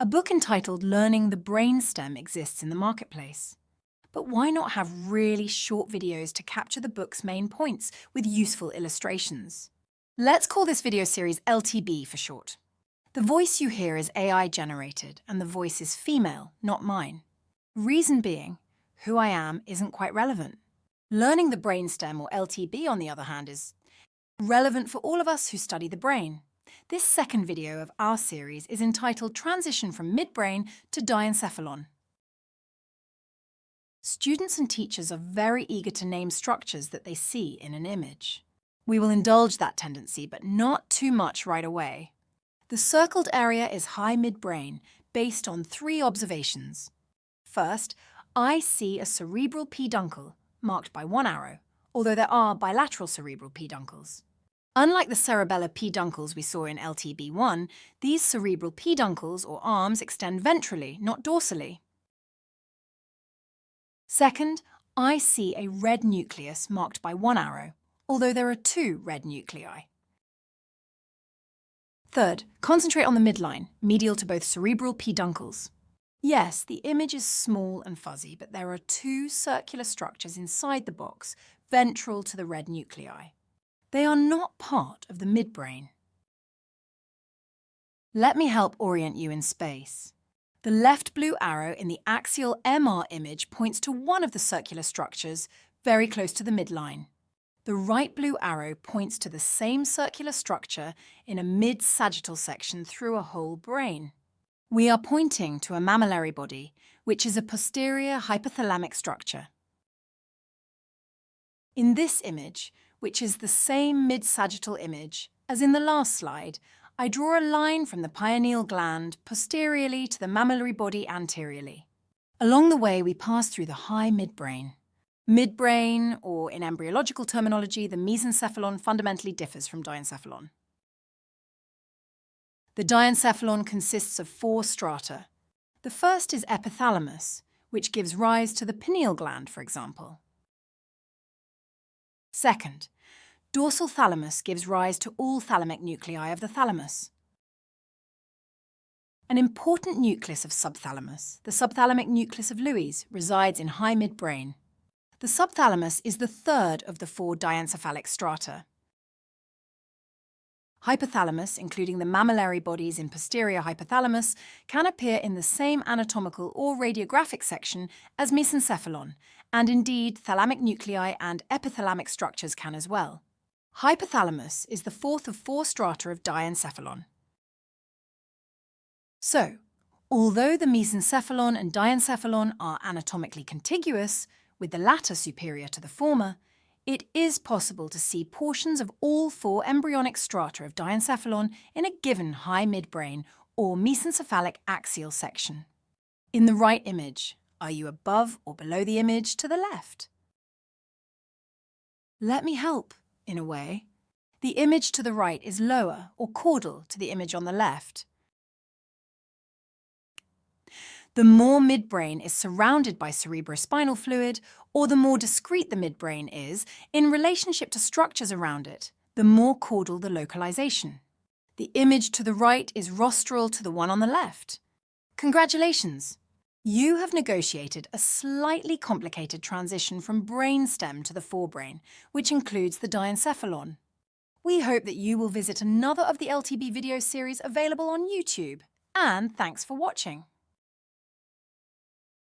A book entitled Learning the Brainstem exists in the marketplace. But why not have really short videos to capture the book's main points with useful illustrations? Let's call this video series LTB for short. The voice you hear is AI generated, and the voice is female, not mine. Reason being, who I am isn't quite relevant. Learning the brainstem, or LTB, on the other hand, is relevant for all of us who study the brain. This second video of our series is entitled Transition from Midbrain to Diencephalon. Students and teachers are very eager to name structures that they see in an image. We will indulge that tendency, but not too much right away. The circled area is high midbrain, based on 3 observations. First, I see a cerebral peduncle, marked by 1 arrow, although there are bilateral cerebral peduncles. Unlike the cerebellar peduncles we saw in LTB1, these cerebral peduncles, or arms, extend ventrally, not dorsally. Second, I see a red nucleus marked by 1 arrow, although there are 2 red nuclei. Third, concentrate on the midline, medial to both cerebral peduncles. Yes, the image is small and fuzzy, but there are 2 circular structures inside the box, ventral to the red nuclei. They are not part of the midbrain. Let me help orient you in space. The left blue arrow in the axial MR image points to one of the circular structures very close to the midline. The right blue arrow points to the same circular structure in a mid-sagittal section through a whole brain. We are pointing to a mammillary body, which is a posterior hypothalamic structure. In this image, which is the same mid-sagittal image as in the last slide, I draw a line from the pineal gland posteriorly to the mammillary body anteriorly. Along the way, we pass through the high midbrain. Midbrain, or in embryological terminology, the mesencephalon, fundamentally differs from diencephalon. The diencephalon consists of 4 strata. The first is epithalamus, which gives rise to the pineal gland, for example. Second, dorsal thalamus gives rise to all thalamic nuclei of the thalamus. An important nucleus of subthalamus, the subthalamic nucleus of Lewis, resides in high midbrain. The subthalamus is the third of the 4 diencephalic strata. Hypothalamus, including the mammillary bodies in posterior hypothalamus, can appear in the same anatomical or radiographic section as mesencephalon, and indeed thalamic nuclei and epithalamic structures can as well. Hypothalamus is the 4th of 4 strata of diencephalon. So, although the mesencephalon and diencephalon are anatomically contiguous, with the latter superior to the former, it is possible to see portions of all 4 embryonic strata of diencephalon in a given high midbrain or mesencephalic axial section. In the right image, are you above or below the image to the left? Let me help, in a way. The image to the right is lower or caudal to the image on the left. The more midbrain is surrounded by cerebrospinal fluid, or the more discrete the midbrain is in relationship to structures around it, the more caudal the localization. The image to the right is rostral to the one on the left. Congratulations! You have negotiated a slightly complicated transition from brainstem to the forebrain, which includes the diencephalon. We hope that you will visit another of the LTB video series available on YouTube. And thanks for watching.